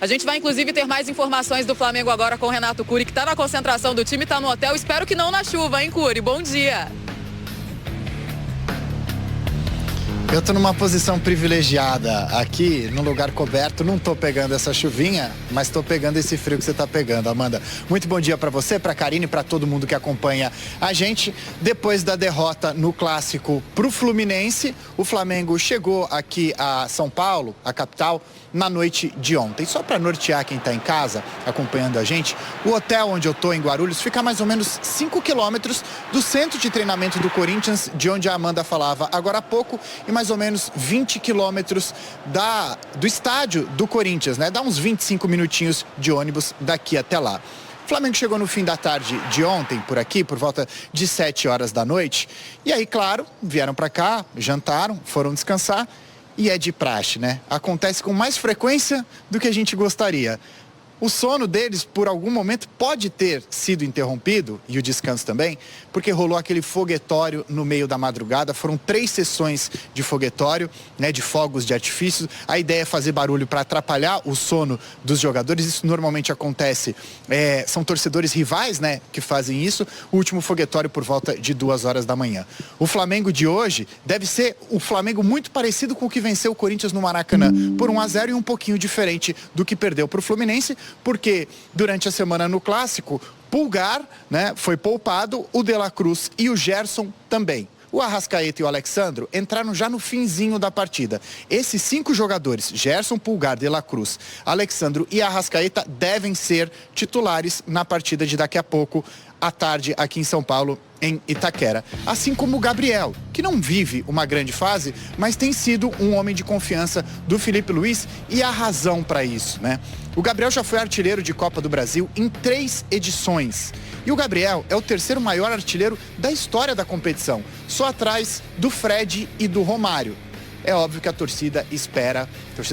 A gente vai, inclusive, ter mais informações do Flamengo agora com o Renato Cury, que está na concentração do time, está no hotel. Espero que não na chuva, hein, Cury? Bom dia. Eu tô numa posição privilegiada aqui, num lugar coberto. Não tô pegando essa chuvinha, mas tô pegando esse frio que você tá pegando, Amanda. Muito bom dia pra você, pra Karine, pra todo mundo que acompanha a gente. Depois da derrota no Clássico pro Fluminense, o Flamengo chegou aqui a São Paulo, a capital, na noite de ontem. Só para nortear quem está em casa acompanhando a gente, o hotel onde eu estou em Guarulhos fica a mais ou menos 5 quilômetros do centro de treinamento do Corinthians, de onde a Amanda falava agora há pouco, e mais ou menos 20 quilômetros do estádio do Corinthians, né? Dá uns 25 minutinhos de ônibus daqui até lá. O Flamengo chegou no fim da tarde de ontem, por aqui, por volta de 7 horas da noite. E aí, claro, vieram para cá, jantaram, foram descansar. E é de praxe, né? Acontece com mais frequência do que a gente gostaria. O sono deles, por algum momento, pode ter sido interrompido, e o descanso também, porque rolou aquele foguetório no meio da madrugada. Foram 3 sessões de foguetório, né, de fogos de artifício. A ideia é fazer barulho para atrapalhar o sono dos jogadores. Isso normalmente acontece, são torcedores rivais, né, que fazem isso. O último foguetório por volta de 2 horas da manhã. O Flamengo de hoje deve ser o Flamengo muito parecido com o que venceu o Corinthians no Maracanã por 1-0 e um pouquinho diferente do que perdeu para o Fluminense, porque durante a semana no Clássico, Pulgar, né, foi poupado, o De La Cruz e o Gerson também. O Arrascaeta e o Alexandro entraram já no finzinho da partida. Esses 5 jogadores, Gerson, Pulgar, De La Cruz, Alexandro e Arrascaeta, devem ser titulares na partida de daqui a pouco à tarde aqui em São Paulo, em Itaquera. Assim como o Gabriel, que não vive uma grande fase, mas tem sido um homem de confiança do Felipe Luiz, e a razão para isso, né? O Gabriel já foi artilheiro de Copa do Brasil em 3 edições. E o Gabriel é o 3º maior artilheiro da história da competição, só atrás do Fred e do Romário. É óbvio que a torcida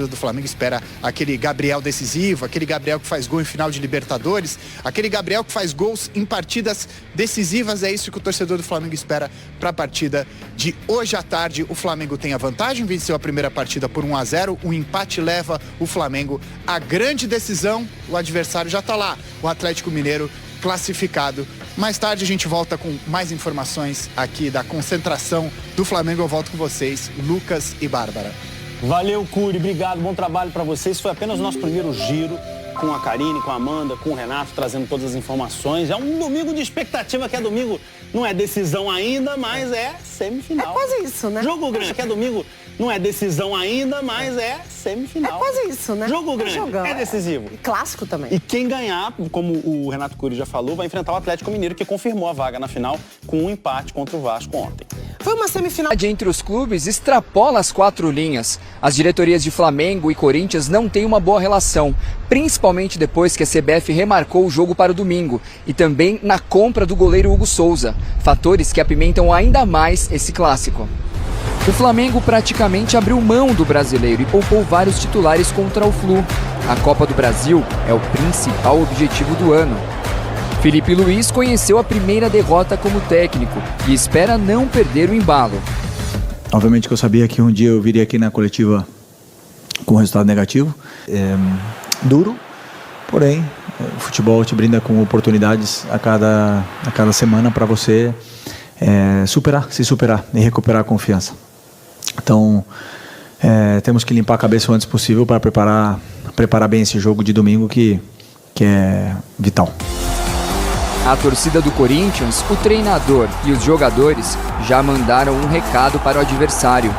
do Flamengo espera aquele Gabriel decisivo, aquele Gabriel que faz gol em final de Libertadores, aquele Gabriel que faz gols em partidas decisivas. É isso que o torcedor do Flamengo espera para a partida de hoje à tarde. O Flamengo tem a vantagem, venceu a primeira partida por 1-0, o empate leva o Flamengo à grande decisão. O adversário já está lá, o Atlético Mineiro, classificado. Mais tarde a gente volta com mais informações aqui da concentração do Flamengo. Eu volto com vocês, Lucas e Bárbara. Valeu, Cury, obrigado, bom trabalho para vocês. Foi apenas o nosso primeiro giro com a Karine, com a Amanda, com o Renato, trazendo todas as informações. É um domingo de expectativa, que é domingo, não é decisão ainda, mas é semifinal. É quase isso, né? Jogo grande, que é domingo, não é decisão ainda, mas é semifinal. É quase isso, né? Jogo grande, é decisivo. E clássico também. E quem ganhar, como o Renato Cury já falou, vai enfrentar o Atlético Mineiro, que confirmou a vaga na final com um empate contra o Vasco ontem. Foi uma semifinal. Entre os clubes extrapola as 4 linhas. As diretorias de Flamengo e Corinthians não têm uma boa relação, principalmente depois que a CBF remarcou o jogo para o domingo, e também na compra do goleiro Hugo Souza, fatores que apimentam ainda mais esse clássico. O Flamengo praticamente abriu mão do brasileiro e poupou vários titulares contra o Flu. A Copa do Brasil é o principal objetivo do ano. Felipe Luiz conheceu a primeira derrota como técnico e espera não perder o embalo. Obviamente que eu sabia que um dia eu viria aqui na coletiva com um resultado negativo. É duro, porém, o futebol te brinda com oportunidades a cada semana para você se superar e recuperar a confiança. Então, temos que limpar a cabeça o antes possível para preparar bem esse jogo de domingo que é vital. A torcida do Corinthians, o treinador e os jogadores já mandaram um recado para o adversário.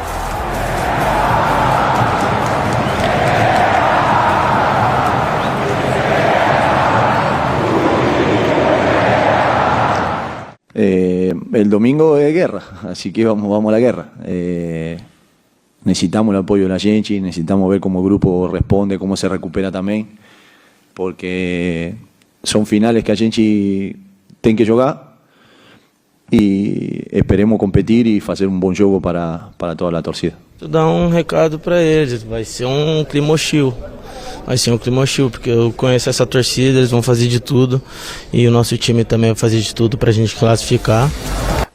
El domingo es guerra, así que vamos a la guerra. Necesitamos el apoyo de la gente, necesitamos ver cómo el grupo responde, cómo se recupera también, porque son finales que a gente tem que jogar e esperemos competir e fazer um bom jogo para toda a torcida. Vou dar um recado para eles, vai ser um clima hostil. Vai ser um clima hostil, porque eu conheço essa torcida, eles vão fazer de tudo e o nosso time também vai fazer de tudo para a gente classificar.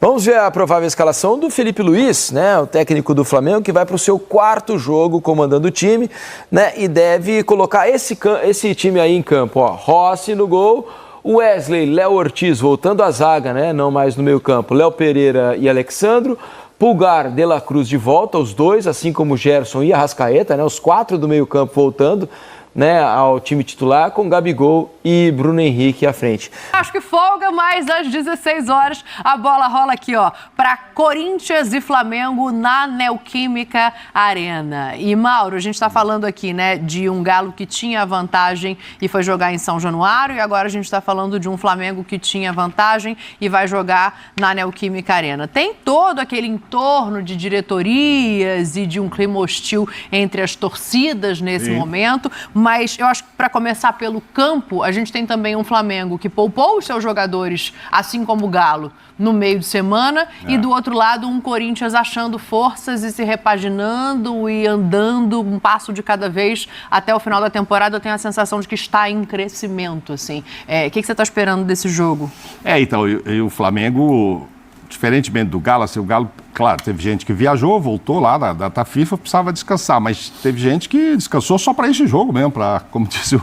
Vamos ver a provável escalação do Felipe Luiz, né, o técnico do Flamengo, que vai para o seu 4º jogo comandando o time, né, e deve colocar esse time aí em campo. Ó, Rossi no gol, Wesley, Léo Ortiz voltando à zaga, né, não mais no meio campo, Léo Pereira e Alexandro, Pulgar, De La Cruz de volta, os dois, assim como Gerson e Arrascaeta, né, os 4 do meio campo voltando, né, ao time titular, com Gabigol e Bruno Henrique à frente. Acho que folga, mas às 16 horas a bola rola aqui, ó, para Corinthians e Flamengo na Neoquímica Arena. E, Mauro, a gente está falando aqui, né, de um Galo que tinha vantagem e foi jogar em São Januário, e agora a gente está falando de um Flamengo que tinha vantagem e vai jogar na Neoquímica Arena. Tem todo aquele entorno de diretorias e de um clima hostil entre as torcidas nesse momento, mas eu acho que para começar pelo campo, a gente tem também um Flamengo que poupou os seus jogadores, assim como o Galo, no meio de semana, e do outro lado um Corinthians achando forças e se repaginando e andando um passo de cada vez até o final da temporada. Eu tenho a sensação de que está em crescimento, assim. O que você está esperando desse jogo? Então, e o Flamengo, diferentemente do Galo, assim, o Galo, claro, teve gente que viajou, voltou lá da data FIFA, precisava descansar, mas teve gente que descansou só para esse jogo mesmo, para, como disse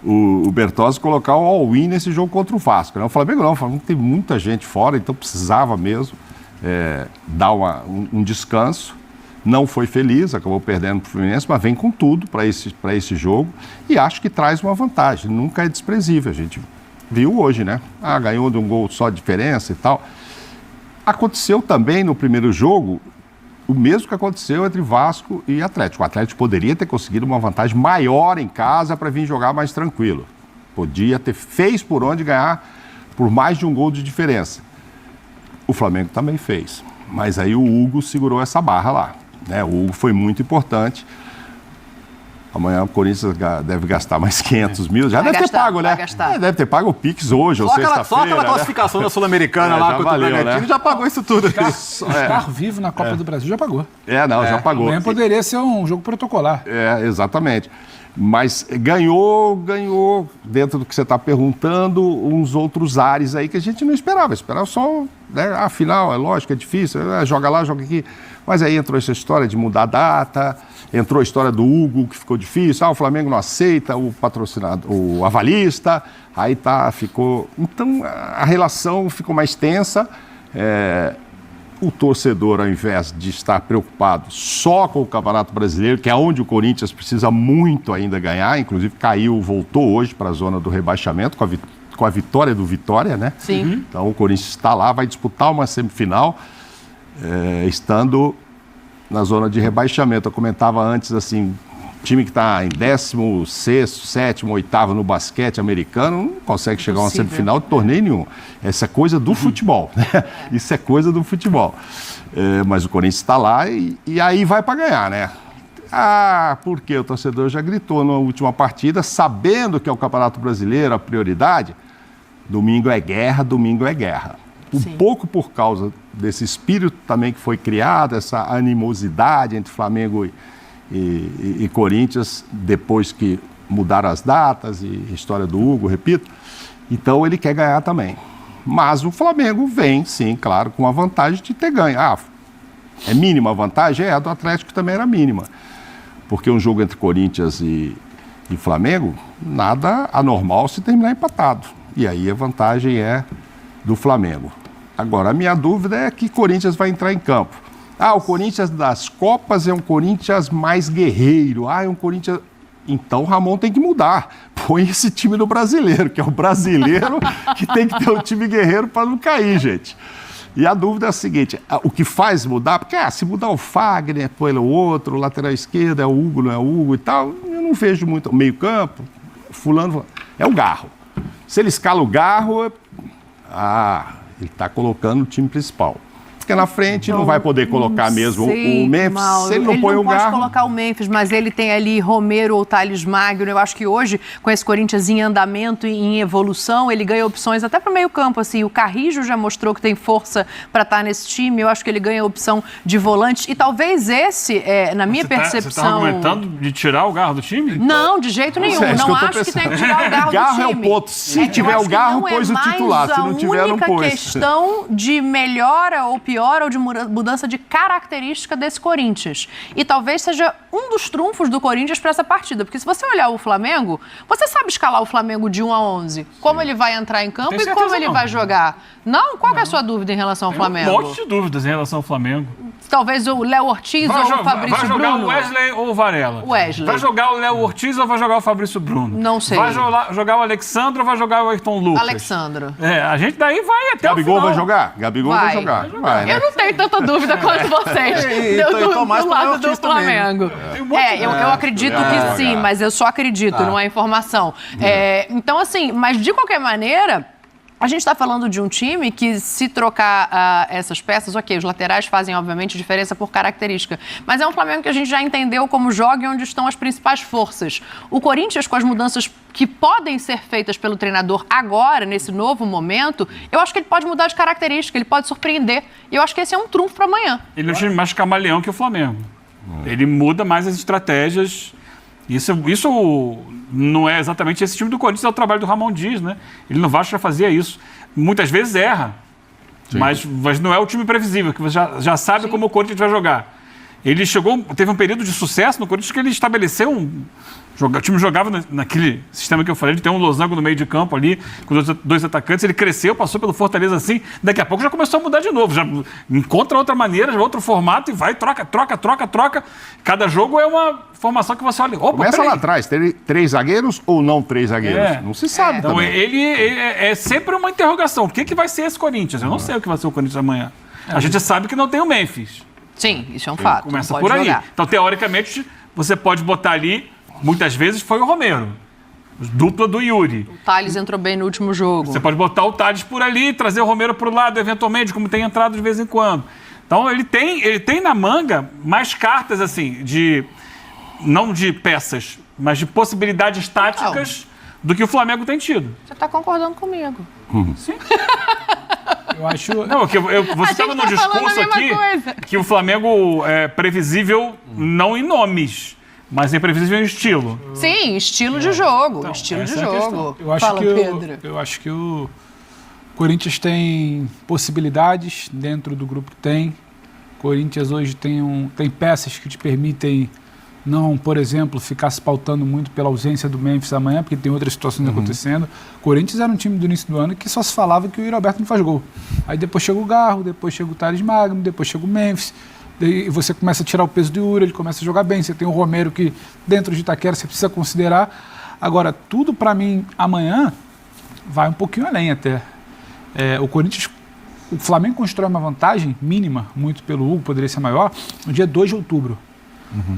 o Bertozzi, colocar o all-in nesse jogo contra o Vasco, né? O Flamengo não, o Flamengo tem muita gente fora, então precisava mesmo dar um descanso. Não foi feliz, acabou perdendo para o Fluminense, mas vem com tudo para esse jogo e acho que traz uma vantagem, nunca é desprezível. A gente viu hoje, né? Ganhou de um gol só de diferença e tal. Aconteceu também no primeiro jogo o mesmo que aconteceu entre Vasco e Atlético. O Atlético poderia ter conseguido uma vantagem maior em casa para vir jogar mais tranquilo. Fez por onde ganhar por mais de um gol de diferença. O Flamengo também fez, mas aí o Hugo segurou essa barra lá, né? O Hugo foi muito importante. Amanhã o Corinthians deve gastar mais 500 mil. Já deve ter pago, né? Deve ter pago o Pix hoje ou sexta-feira. Só aquela classificação da Sul-Americana lá contra o Bragantino, já pagou isso tudo. Estar vivo na Copa do Brasil já pagou. Já pagou. Amanhã poderia ser um jogo protocolar. Exatamente. Mas ganhou, dentro do que você está perguntando, uns outros ares aí que a gente não esperava. Esperava só, né, afinal, é lógico, é difícil, joga lá, joga aqui. Mas aí entrou essa história de mudar a data, entrou a história do Hugo, que ficou difícil. O Flamengo não aceita o patrocinador, o avalista, aí ficou... Então, a relação ficou mais tensa. O torcedor, ao invés de estar preocupado só com o Campeonato Brasileiro, que é onde o Corinthians precisa muito ainda ganhar, inclusive voltou hoje para a zona do rebaixamento com a vitória do Vitória, né? Sim. Então o Corinthians está lá, vai disputar uma semifinal, estando na zona de rebaixamento. Eu comentava antes, assim, time que está em 16º, 7º, 8º no basquete americano não consegue chegar a uma semifinal de torneio nenhum. Essa é coisa do futebol, né? Isso é coisa do futebol. Mas o Corinthians está lá e aí vai para ganhar, né? Porque o torcedor já gritou na última partida, sabendo que é o Campeonato Brasileiro a prioridade, domingo é guerra, domingo é guerra. Um pouco por causa desse espírito também que foi criado, essa animosidade entre Flamengo e Corinthians, depois que mudaram as datas e a história do Hugo, repito. Então ele quer ganhar também. Mas o Flamengo vem, sim, claro, com a vantagem de ter ganho. É mínima a vantagem? A do Atlético também era mínima. Porque um jogo entre Corinthians e Flamengo, nada anormal se terminar empatado. E aí a vantagem é do Flamengo. Agora, a minha dúvida é que Corinthians vai entrar em campo. O Corinthians das Copas é um Corinthians mais guerreiro. É um Corinthians... Então o Ramon tem que mudar. Põe esse time no Brasileiro, que é o brasileiro que tem que ter um time guerreiro para não cair, gente. E a dúvida é a seguinte, o que faz mudar, porque se mudar o Fagner, põe o outro, o lateral esquerdo, é o Hugo, não é o Hugo e tal, eu não vejo muito. Meio campo, fulano, é o Garro. Se ele escala o Garro, ele está colocando o time principal. fica na frente, não vai poder colocar mesmo o Memphis. Mauro, Se ele não põe o pode Garro... colocar o Memphis, mas ele tem ali Romero ou Thales Magno. Eu acho que hoje, com esse Corinthians em andamento e em evolução, ele ganha opções até para o meio campo. Assim, o Carrijo já mostrou que tem força para estar nesse time. Eu acho que ele ganha a opção de volante. E talvez esse, na minha percepção... Você está argumentando de tirar o Garro do time? Não, de jeito nenhum. Não acho que tem que tirar o Garro do time. Garro é o ponto. Se tiver o Garro, pôs o titular. Se não tiver, não pôs. A única questão de melhora ou piora ou de mudança de característica desse Corinthians. E talvez seja um dos trunfos do Corinthians para essa partida. Porque se você olhar o Flamengo, você sabe escalar o Flamengo de 1 a 11. Como ele vai entrar em campo e como ele vai jogar. Não? Qual é a sua dúvida em relação ao Flamengo? Um monte de dúvidas em relação ao Flamengo. Talvez o Léo Ortiz ou o Fabrício Bruno. Vai jogar o Wesley ou o Varela? Wesley. Vai jogar o Léo Ortiz ou vai jogar o Fabrício Bruno? Não sei. Vai jogar o Alexandre ou vai jogar o Ayrton Lucas? Alexandre. A gente daí vai até Gabigol o final. vai jogar? Gabigol vai jogar. Vai, né? Eu não tenho tanta dúvida quanto vocês do lado do Flamengo. Eu acredito que sim, mas eu só acredito, não é informação. Então, assim, mas de qualquer maneira... A gente está falando de um time que, se trocar essas peças, ok, os laterais fazem, obviamente, diferença por característica. Mas é um Flamengo que a gente já entendeu como joga e onde estão as principais forças. O Corinthians, com as mudanças que podem ser feitas pelo treinador agora, nesse novo momento, eu acho que ele pode mudar de característica, ele pode surpreender. E eu acho que esse é um trunfo para amanhã. Ele é um time mais camaleão que o Flamengo. Ele muda mais as estratégias. Isso não é exatamente esse time do Corinthians, é o trabalho do Ramon Dias, né? Ele no Vasco já fazia isso. Muitas vezes erra, mas não é o time previsível, que você já sabe como o Corinthians vai jogar. Ele teve um período de sucesso no Corinthians que ele estabeleceu o time jogava naquele sistema que eu falei, ele tem um losango no meio de campo ali, com os dois atacantes, ele cresceu, passou pelo Fortaleza assim, daqui a pouco já começou a mudar de novo, já encontra outra maneira, outro formato e vai, troca. Cada jogo é uma formação que você olha, opa, começa lá atrás, 3 zagueiros ou não 3 zagueiros? Não se sabe então, também. Ele é sempre uma interrogação, o que vai ser esse Corinthians? Eu não sei o que vai ser o Corinthians amanhã. A gente sabe que não tem o Memphis. Sim, isso é um fato. Começa por aí. Então, teoricamente, você pode botar ali, muitas vezes foi o Romero, dupla do Yuri. O Thales entrou bem no último jogo. Você pode botar o Thales por ali, trazer o Romero para o lado, eventualmente, como tem entrado de vez em quando. Então, ele tem na manga mais cartas, assim, não de peças, mas de possibilidades táticas do que o Flamengo tem tido. Você está concordando comigo. Sim. Eu acho... Não, você estava no discurso aqui que o Flamengo é previsível não em nomes, mas é previsível em estilo. Sim, estilo de jogo. Então, estilo de jogo. Eu acho que o Corinthians tem possibilidades dentro do grupo que tem. O Corinthians hoje tem peças que te permitem não, por exemplo, ficar se pautando muito pela ausência do Memphis amanhã, porque tem outras situações acontecendo. O Corinthians era um time do início do ano que só se falava que o Yuri Alberto não faz gol. Aí depois chega o Garro, depois chega o Thales Magno, depois chega o Memphis, e você começa a tirar o peso do Yuri, ele começa a jogar bem. Você tem o Romero que, dentro de Itaquera, você precisa considerar. Agora, tudo para mim, amanhã, vai um pouquinho além até. O Flamengo constrói uma vantagem mínima, muito pelo Hugo, poderia ser maior, no dia 2 de outubro.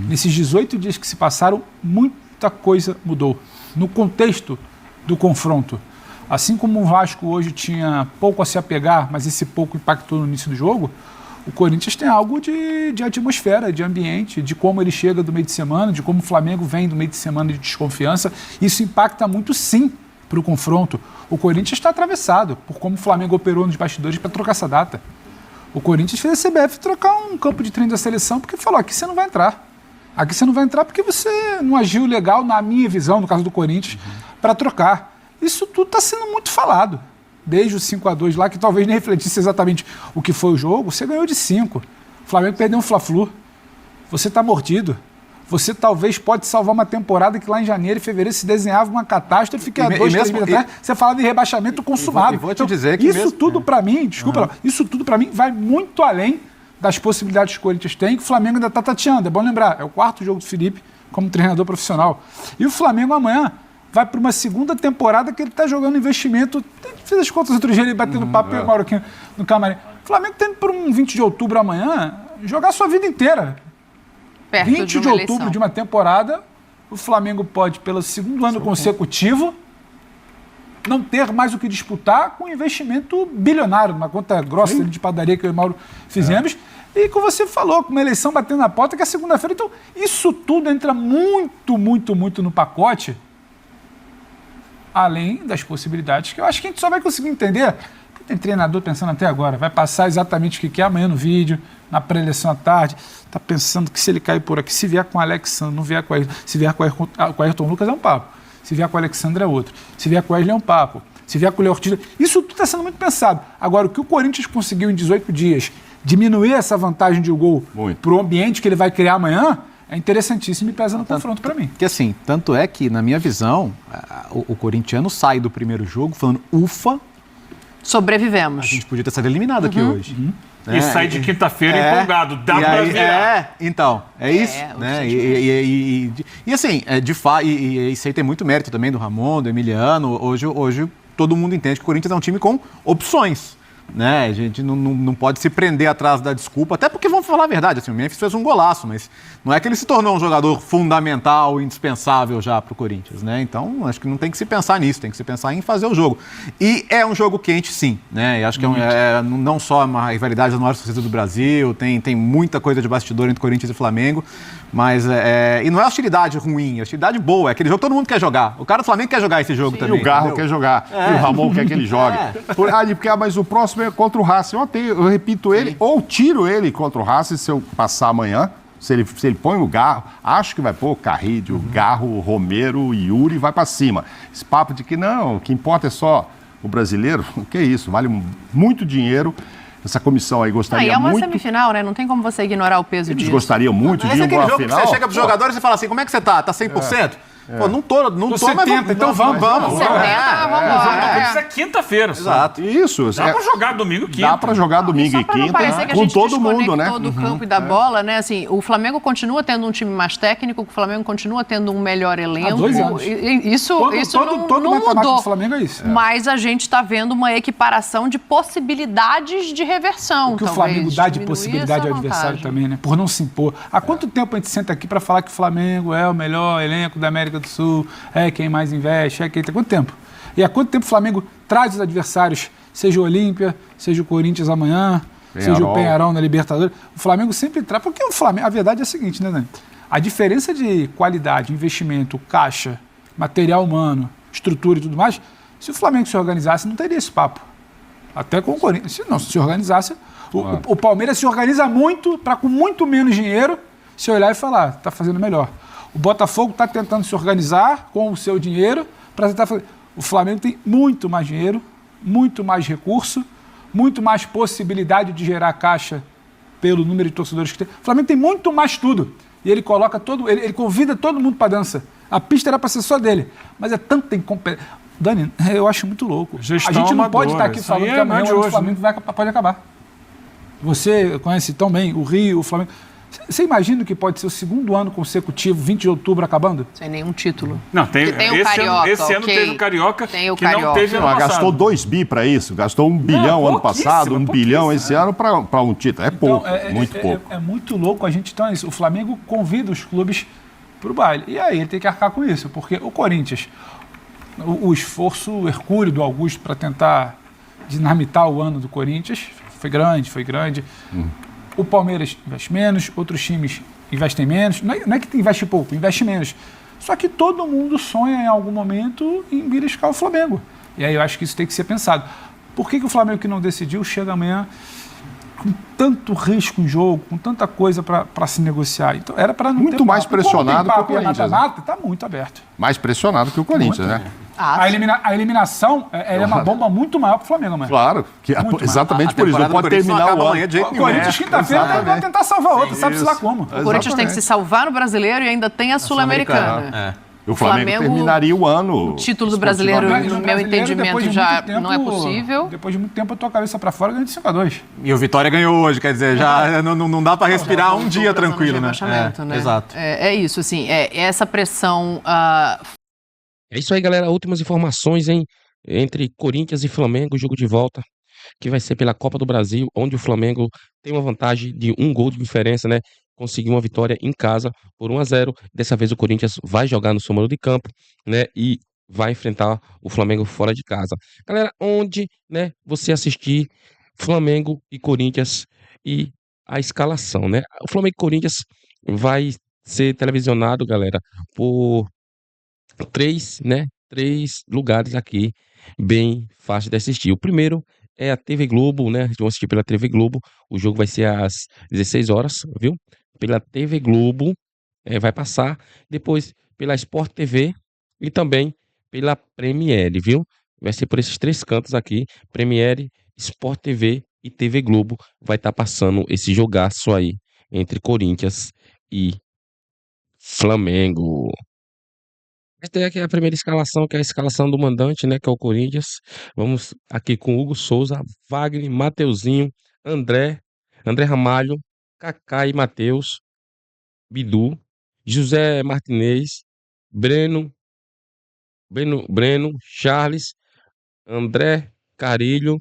Nesses 18 dias que se passaram, muita coisa mudou. No contexto do confronto. Assim como o Vasco hoje tinha pouco a se apegar, mas esse pouco impactou no início do jogo, o Corinthians tem algo de atmosfera, de ambiente, de como ele chega do meio de semana, de como o Flamengo vem do meio de semana de desconfiança. Isso impacta muito, sim, para o confronto. O Corinthians está atravessado por como o Flamengo operou nos bastidores para trocar essa data. O Corinthians fez a CBF trocar um campo de treino da seleção porque falou, aqui você não vai entrar. Aqui você não vai entrar porque você não agiu legal, na minha visão, no caso do Corinthians, para trocar. Isso tudo está sendo muito falado. Desde o 5-2 lá, que talvez nem refletisse exatamente o que foi o jogo, você ganhou de 5. O Flamengo perdeu um Fla-Flu. Você está mordido. Você talvez pode salvar uma temporada que lá em janeiro e fevereiro se desenhava uma catástrofe que há 2, 3 meses atrás você falava de rebaixamento consumado. Vou te dizer que isso tudo para mim, isso tudo para mim vai muito além das possibilidades que o Corinthians tem, que o Flamengo ainda está tateando. É bom lembrar, é o 4º jogo do Felipe como treinador profissional. E o Flamengo amanhã vai para uma segunda temporada que ele está jogando investimento. Fiz as contas outro dia, ele batendo papo e o Mauro aqui no camarim. O Flamengo tem para um 20 de outubro amanhã jogar a sua vida inteira. Perto 20 de outubro de uma temporada, o Flamengo pode, pelo segundo ano consecutivo, não ter mais o que disputar com um investimento bilionário, uma conta grossa de padaria que eu e o Mauro fizemos. E como você falou, com uma eleição batendo na porta, que é segunda-feira. Então, isso tudo entra muito no pacote, além das possibilidades que eu acho que a gente só vai conseguir entender. Porque tem treinador pensando até agora, vai passar exatamente o que quer amanhã no vídeo, na pré-eleição à tarde, está pensando que se ele cair por aqui, se vier com o Alexandre, não vier com Ayrton, se vier com o Ayrton Lucas é um papo, se vier com o Alexandre é outro, se vier com o Wesley é um papo, se vier com o Léo Ortiz, isso tudo está sendo muito pensado. Agora, o que o Corinthians conseguiu em 18 dias, diminuir essa vantagem de gol para o ambiente que ele vai criar amanhã, é interessantíssimo e pesa no confronto para mim. Porque assim, tanto é que, na minha visão, o corintiano sai do primeiro jogo falando, ufa, sobrevivemos. A gente podia ter sido eliminado aqui hoje. E sai de quinta-feira empolgado, dá pra virar. Então, é isso. Né? E assim, isso aí tem muito mérito também do Ramon, do Emiliano. Hoje todo mundo entende que o Corinthians é um time com opções. Né? A gente não pode se prender atrás da desculpa, até porque, vamos falar a verdade, assim, o Memphis fez um golaço, mas não é que ele se tornou um jogador fundamental, indispensável já para o Corinthians, né? Então, acho que não tem que se pensar nisso, tem que se pensar em fazer o jogo. E é um jogo quente, sim, né? E acho que não só uma rivalidade das maiores torcidas do Brasil, tem muita coisa de bastidor entre Corinthians e Flamengo, mas e não é hostilidade ruim, é hostilidade boa, é aquele jogo que todo mundo quer jogar. O cara do Flamengo quer jogar esse jogo também. E o Garro quer jogar, e o Ramon quer que ele jogue. Mas o próximo é contra o Racing. Eu repito ele, ou tiro ele contra o Racing se eu passar amanhã. Se ele põe o Garro, acho que vai pôr o Carrilho, o Garro, o Romero, o Yuri, vai pra cima. Esse papo de que não, o que importa é só o brasileiro, o que é isso? Vale muito dinheiro. Essa comissão aí gostaria muito... é uma semifinal, né? Não tem como você ignorar o peso disso. Eles gostariam muito de ir aquele uma jogo final. Que você chega pros jogadores e fala assim, como é que você tá? Tá 100%? Pô, não tô, mas 70, então vamos. 70, vamos. Isso é quinta-feira. Exato. Isso. Dá pra jogar domingo e quinta. Dá pra jogar domingo e quinta com todo mundo, né? Do campo e da bola, né? Assim, o Flamengo continua tendo um time mais técnico, o Flamengo continua tendo um melhor elenco. Há 2 anos. Isso todo não mudou. Do Flamengo é isso. Mas a gente está vendo uma equiparação de possibilidades de reversão. O que o Flamengo dá de possibilidade ao adversário também, né? Por não se impor. Há quanto tempo a gente senta aqui para falar que o Flamengo é o melhor elenco da América do Sul, é quem mais investe, quanto tempo? E há quanto tempo o Flamengo traz os adversários, seja o Olímpia, seja o Corinthians amanhã, seja o Penharol na Libertadores, o Flamengo sempre traz, porque o Flamengo, a verdade é a seguinte, né, Dani? A diferença de qualidade, investimento, caixa, material humano, estrutura e tudo mais, se o Flamengo se organizasse, não teria esse papo. Até com o Corinthians. Se não se organizasse, o Palmeiras se organiza muito para com muito menos dinheiro se olhar e falar, está fazendo melhor. O Botafogo está tentando se organizar com o seu dinheiro para tentar fazer. O Flamengo tem muito mais dinheiro, muito mais recurso, muito mais possibilidade de gerar caixa pelo número de torcedores que tem. O Flamengo tem muito mais tudo. E ele coloca ele convida todo mundo para dança. A pista era para ser só dele. Mas é tanta incompetência. Dani, eu acho muito louco. A gente não pode estar aqui falando que amanhã o Flamengo pode acabar. Você conhece tão bem o Rio, o Flamengo. Você imagina que pode ser o segundo ano consecutivo, 20 de outubro, acabando? Sem nenhum título. Não, tem o Carioca. Esse ano teve o Carioca, tem o que Carioca. não teve ano passado. Gastou 2 bi para isso, gastou 1 bilhão ano passado, 1 bilhão esse ano para um título. É pouco, muito pouco. É muito louco a gente, então é isso. O Flamengo convida os clubes para o baile. E aí ele tem que arcar com isso, porque o Corinthians, o esforço hercúleo do Augusto para tentar dinamitar o ano do Corinthians foi grande. O Palmeiras investe menos, outros times investem menos. Não é que investe pouco, investe menos. Só que todo mundo sonha em algum momento em beliscar o Flamengo. E aí eu acho que isso tem que ser pensado. Por que o Flamengo que não decidiu chega amanhã com tanto risco em jogo, com tanta coisa para se negociar? Então era para não muito mais pressionado que o Corinthians. Está muito aberto. Mais pressionado que o Corinthians, né? A eliminação é uma bomba muito maior para o Flamengo, mano. Claro, exatamente por isso. Não pode terminar o ano. O Corinthians, quinta-feira, vai tentar salvar outra, sabe-se lá como. O Corinthians tem que se salvar no Brasileiro e ainda tem a Sul-Americana. O Flamengo terminaria o ano. O título do Brasileiro, no meu entendimento, já não é possível. Depois de muito tempo, eu tô a cabeça para fora e ganhei de 5-2. E o Vitória ganhou hoje, quer dizer, já não dá para respirar um dia tranquilo, né? Exato. É isso, assim, essa pressão... É isso aí, galera. Últimas informações entre Corinthians e Flamengo, jogo de volta, que vai ser pela Copa do Brasil, onde o Flamengo tem uma vantagem de 1 gol de diferença, né? Conseguiu uma vitória em casa por 1-0. Dessa vez o Corinthians vai jogar no seu mando de campo, né? E vai enfrentar o Flamengo fora de casa. Galera, onde, né, você assistir Flamengo e Corinthians e a escalação, né? O Flamengo e Corinthians vai ser televisionado, galera, por três lugares aqui bem fácil de assistir. O primeiro é a TV Globo, né? A gente vai assistir pela TV Globo. O jogo vai ser às 16 horas, viu? Pela TV Globo, vai passar. Depois pela Sport TV e também pela Premiere, viu? Vai ser por esses três cantos aqui, Premiere, Sport TV e TV Globo. Vai estar passando esse jogaço aí entre Corinthians e Flamengo. Esta é aqui a primeira escalação, que é a escalação do mandante, né, que é o Corinthians. Vamos aqui com Hugo Souza, Wagner, Mateuzinho, André Ramalho, Kaká e Matheus, Bidu, José Martinez, Breno, Charles, André Carilho,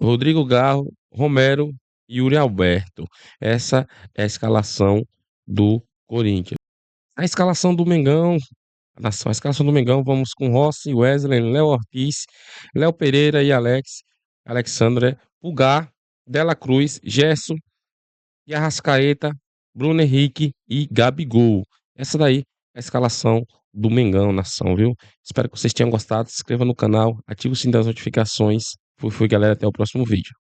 Rodrigo Garro, Romero e Yuri Alberto. Essa é a escalação do Corinthians. A escalação do Mengão, a escalação do Mengão, vamos com Rossi, Wesley, Léo Ortiz, Léo Pereira e Alexandre, Pulgar, Dela Cruz, Gerson e Arrascaeta, Bruno Henrique e Gabigol. Essa daí é a escalação do Mengão, nação, viu? Espero que vocês tenham gostado. Se inscreva no canal, ative o sininho das notificações. Fui, galera. Até o próximo vídeo.